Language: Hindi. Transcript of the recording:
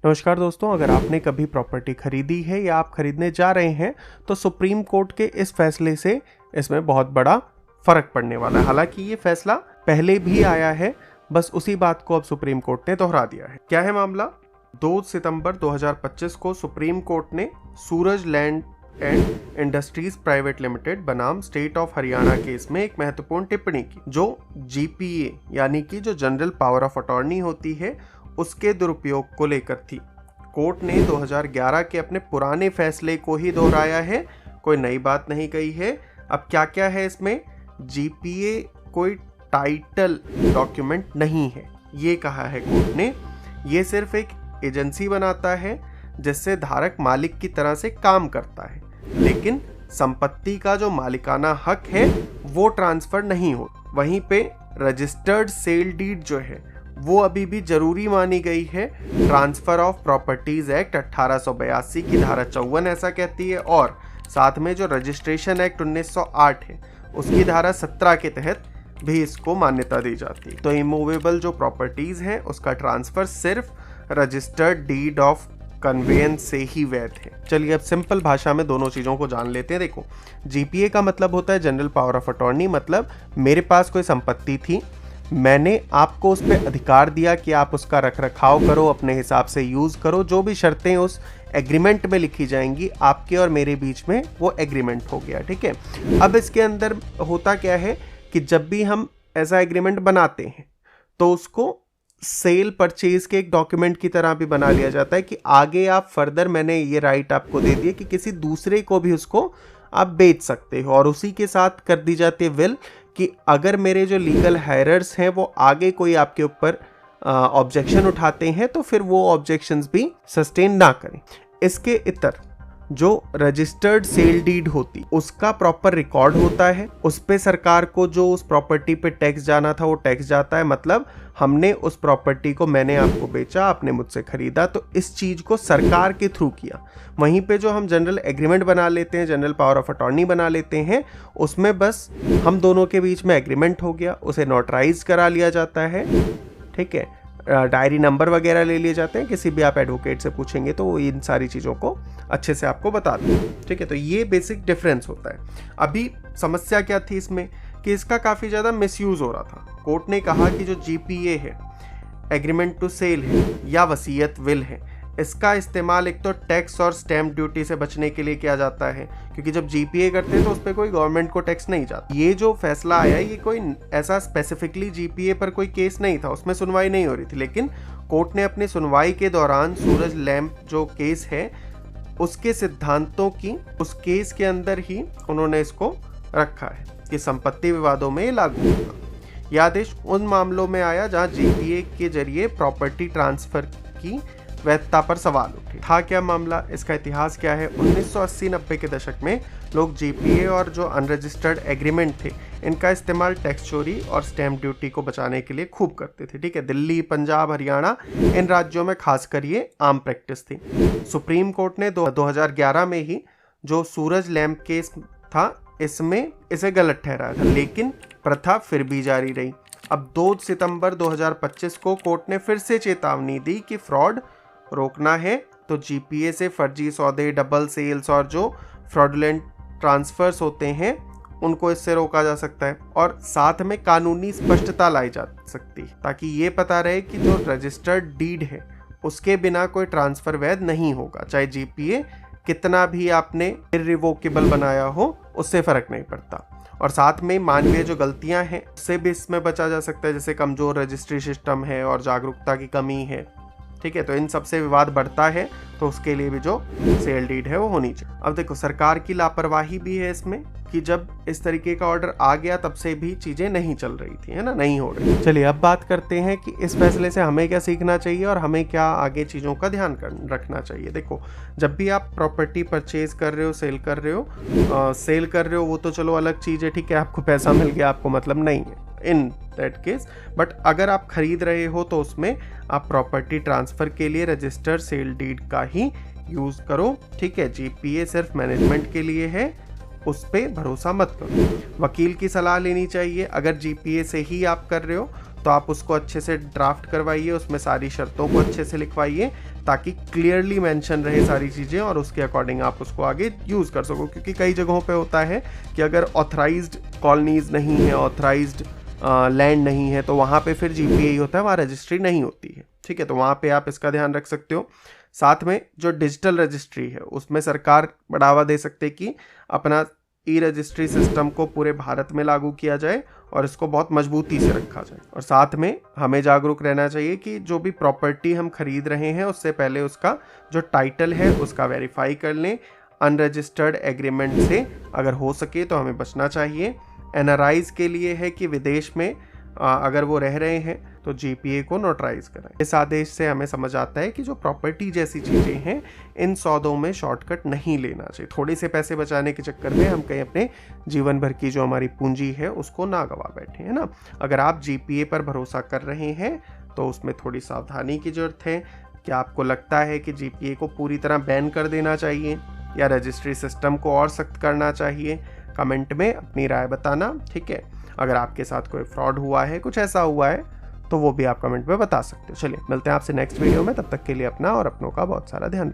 नमस्कार दोस्तों, अगर आपने कभी प्रॉपर्टी खरीदी है या आप खरीदने जा रहे हैं तो सुप्रीम कोर्ट के इस फैसले से इसमें बहुत बड़ा फर्क पड़ने वाला है। हालांकि ये फैसला पहले भी आया है, बस उसी बात को अब सुप्रीम कोर्ट ने दोहरा दिया है। क्या है मामला? 2 सितंबर 2025 को सुप्रीम कोर्ट ने Suraj land and industries private limited बनाम स्टेट ऑफ हरियाणा केस में एक महत्वपूर्ण टिप्पणी की, जो जीपीए यानी कि जो जनरल पावर ऑफ अटॉर्नी होती है उसके दुरुपयोग को लेकर थी। कोर्ट ने 2011 के अपने पुराने फैसले को ही दोहराया है, कोई नई बात नहीं कही है। अब क्या क्या है इसमें? जीपीए कोई टाइटल डॉक्यूमेंट नहीं है, ये कहा है कोर्ट ने। ये सिर्फ एक एजेंसी बनाता है जिससे धारक मालिक की तरह से काम करता है, लेकिन संपत्ति का जो मालिकाना हक है वो ट्रांसफर नहीं हो। वहीं पे रजिस्टर्ड सेल डीड जो है वो अभी भी जरूरी मानी गई है। ट्रांसफर ऑफ प्रॉपर्टीज एक्ट 1882 की धारा 54 ऐसा कहती है, और साथ में जो रजिस्ट्रेशन एक्ट 1908 है उसकी धारा 17 के तहत भी इसको मान्यता दी जाती है। तो इमूवेबल जो प्रॉपर्टीज हैं उसका ट्रांसफर सिर्फ रजिस्टर्ड डीड ऑफ कन्वेयंस से ही वैध है। चलिए अब सिंपल भाषा में दोनों चीज़ों को जान लेते हैं। देखो, जीपीए का मतलब होता है जनरल पावर ऑफ अटॉर्नी, मतलब मेरे पास कोई संपत्ति थी, मैंने आपको उस पर अधिकार दिया कि आप उसका रख रखाव करो, अपने हिसाब से यूज़ करो, जो भी शर्तें उस एग्रीमेंट में लिखी जाएंगी आपके और मेरे बीच में वो एग्रीमेंट हो गया। ठीक है, अब इसके अंदर होता क्या है कि जब भी हम ऐसा एग्रीमेंट बनाते हैं तो उसको सेल परचेज के एक डॉक्यूमेंट की तरह भी बना लिया जाता है कि आगे आप फर्दर, मैंने ये राइट आपको दे दिया कि किसी दूसरे को भी उसको आप बेच सकते हो, और उसी के साथ कर दी जाती है विल कि अगर मेरे जो लीगल हायरर्स हैं वो आगे कोई आपके ऊपर ऑब्जेक्शन उठाते हैं तो फिर वो ऑब्जेक्शंस भी सस्टेन ना करें। इसके इतर जो रजिस्टर्ड सेल डीड होती उसका प्रॉपर रिकॉर्ड होता है, उस पे सरकार को जो उस प्रॉपर्टी पे टैक्स जाना था वो टैक्स जाता है। मतलब हमने उस प्रॉपर्टी को, मैंने आपको बेचा, आपने मुझसे खरीदा, तो इस चीज को सरकार के थ्रू किया। वहीं पे जो हम जनरल एग्रीमेंट बना लेते हैं, जनरल पावर ऑफ अटॉर्नी बना लेते हैं, उसमें बस हम दोनों के बीच में एग्रीमेंट हो गया, उसे नोटराइज करा लिया जाता है। ठीक है, डायरी नंबर वगैरह ले लिए जाते हैं, किसी भी आप एडवोकेट से पूछेंगे तो वो इन सारी चीज़ों को अच्छे से आपको बता दें। ठीक है, तो ये बेसिक डिफरेंस होता है। अभी समस्या क्या थी इसमें कि इसका काफ़ी ज़्यादा मिसयूज़ हो रहा था। कोर्ट ने कहा कि जो जीपीए है, एग्रीमेंट टू सेल है या वसीयत विल है, इसका इस्तेमाल एक तो टैक्स और स्टैम्प ड्यूटी से बचने के लिए किया जाता है, क्योंकि जब जीपीए करते हैं तो उस पर कोई गवर्नमेंट को टैक्स नहीं जाता। ये जो फैसला आया, ये कोई ऐसा स्पेसिफिकली जीपीए पर कोई केस नहीं था, उसमें सुनवाई नहीं हो रही थी, लेकिन कोर्ट ने अपनी सुनवाई के दौरान सूरज लैंप जो केस है उसके सिद्धांतों की, उस केस के अंदर ही उन्होंने इसको रखा है कि संपत्ति विवादों में लागू होगा। यह आदेश उन मामलों में आया जहां जीपीए के जरिए प्रॉपर्टी ट्रांसफर की वैधता पर सवाल उठे। था क्या मामला? इसका इतिहास क्या है? 1980-90 के दशक में लोग जीपीए और जो अनरजिस्टर्ड एग्रीमेंट थे इनका इस्तेमाल टैक्स चोरी और स्टैम्प ड्यूटी को बचाने के लिए खूब करते थे। ठीक है, दिल्ली, पंजाब, हरियाणा, इन राज्यों में खासकर ये आम प्रैक्टिस थी। सुप्रीम कोर्ट ने 2011 में ही जो सूरज लैंप केस था इसमें इसे गलत ठहराया था, लेकिन प्रथा फिर भी जारी रही। अब 2 सितंबर 2025 को कोर्ट ने फिर से चेतावनी दी कि फ्रॉड रोकना है तो जीपीए से फर्जी सौदे, डबल सेल्स और जो फ्रॉडुलेंट ट्रांसफर्स होते हैं उनको इससे रोका जा सकता है, और साथ में कानूनी स्पष्टता लाई जा सकती है ताकि ये पता रहे कि जो रजिस्टर्ड डीड है उसके बिना कोई ट्रांसफर वैध नहीं होगा। चाहे जीपीए कितना भी आपने इररिवोकेबल बनाया हो, उससे फर्क नहीं पड़ता। और साथ में मानवीय जो गलतियां हैं उससे भी इसमें बचा जा सकता है, जैसे कमजोर रजिस्ट्री सिस्टम है और जागरूकता की कमी है। ठीक है, तो इन सबसे विवाद बढ़ता है, तो उसके लिए भी जो सेल डीड है वो होनी चाहिए। अब देखो, सरकार की लापरवाही भी है इसमें कि जब इस तरीके का ऑर्डर आ गया तब से भी चीजें नहीं चल रही थी, है ना, नहीं हो रही। चलिए अब बात करते हैं कि इस फैसले से हमें क्या सीखना चाहिए और हमें क्या आगे चीज़ों का ध्यान रखना चाहिए। देखो, जब भी आप प्रॉपर्टी परचेज कर रहे हो, सेल कर रहे हो वो तो चलो अलग चीज़ है। ठीक है, आपको पैसा मिल गया, आपको मतलब नहीं है इन दैट केस, बट अगर आप खरीद रहे हो तो उसमें आप प्रॉपर्टी ट्रांसफर के लिए रजिस्टर्ड सेल डीड का ही यूज़ करो। ठीक है, जीपीए सिर्फ मैनेजमेंट के लिए है, उस पर भरोसा मत करो। वकील की सलाह लेनी चाहिए। अगर जीपीए से ही आप कर रहे हो तो आप उसको अच्छे से ड्राफ्ट करवाइए, उसमें सारी शर्तों को अच्छे से लिखवाइए ताकि क्लियरली मेंशन रहे सारी चीज़ें और उसके अकॉर्डिंग आप उसको आगे यूज़ कर सको। क्योंकि कई जगहों पे होता है कि अगर ऑथराइज्ड कॉलोनीज़ नहीं है, ऑथराइज्ड लैंड नहीं है, तो वहाँ पे फिर जीपीए ही होता है, वहाँ रजिस्ट्री नहीं होती है। ठीक है, तो वहाँ पे आप इसका ध्यान रख सकते हो। साथ में जो डिजिटल रजिस्ट्री है उसमें सरकार बढ़ावा दे सकते कि अपना ई रजिस्ट्री सिस्टम को पूरे भारत में लागू किया जाए और इसको बहुत मजबूती से रखा जाए। और साथ में हमें जागरूक रहना चाहिए कि जो भी प्रॉपर्टी हम खरीद रहे हैं उससे पहले उसका जो टाइटल है उसका वेरीफाई कर लें। अनरजिस्टर्ड एग्रीमेंट से अगर हो सके तो हमें बचना चाहिए। एनआरआईज के लिए है कि विदेश में अगर वो रह रहे हैं तो जीपीए को नोटराइज कराएं। इस आदेश से हमें समझ आता है कि जो प्रॉपर्टी जैसी चीज़ें हैं इन सौदों में शॉर्टकट नहीं लेना चाहिए। थोड़े से पैसे बचाने के चक्कर में हम कहीं अपने जीवन भर की जो हमारी पूंजी है उसको ना गवा बैठे, है ना। अगर आप जीपीए पर भरोसा कर रहे हैं तो उसमें थोड़ी सावधानी की जरूरत है। क्या आपको लगता है कि जीपीए को पूरी तरह बैन कर देना चाहिए या रजिस्ट्री सिस्टम को और सख्त करना चाहिए? कमेंट में अपनी राय बताना, ठीक है। अगर आपके साथ कोई फ्रॉड हुआ है, कुछ ऐसा हुआ है, तो वो भी आप कमेंट में बता सकते हो। चलिए मिलते हैं आपसे नेक्स्ट वीडियो में, तब तक के लिए अपना और अपनों का बहुत सारा ध्यान रखिए।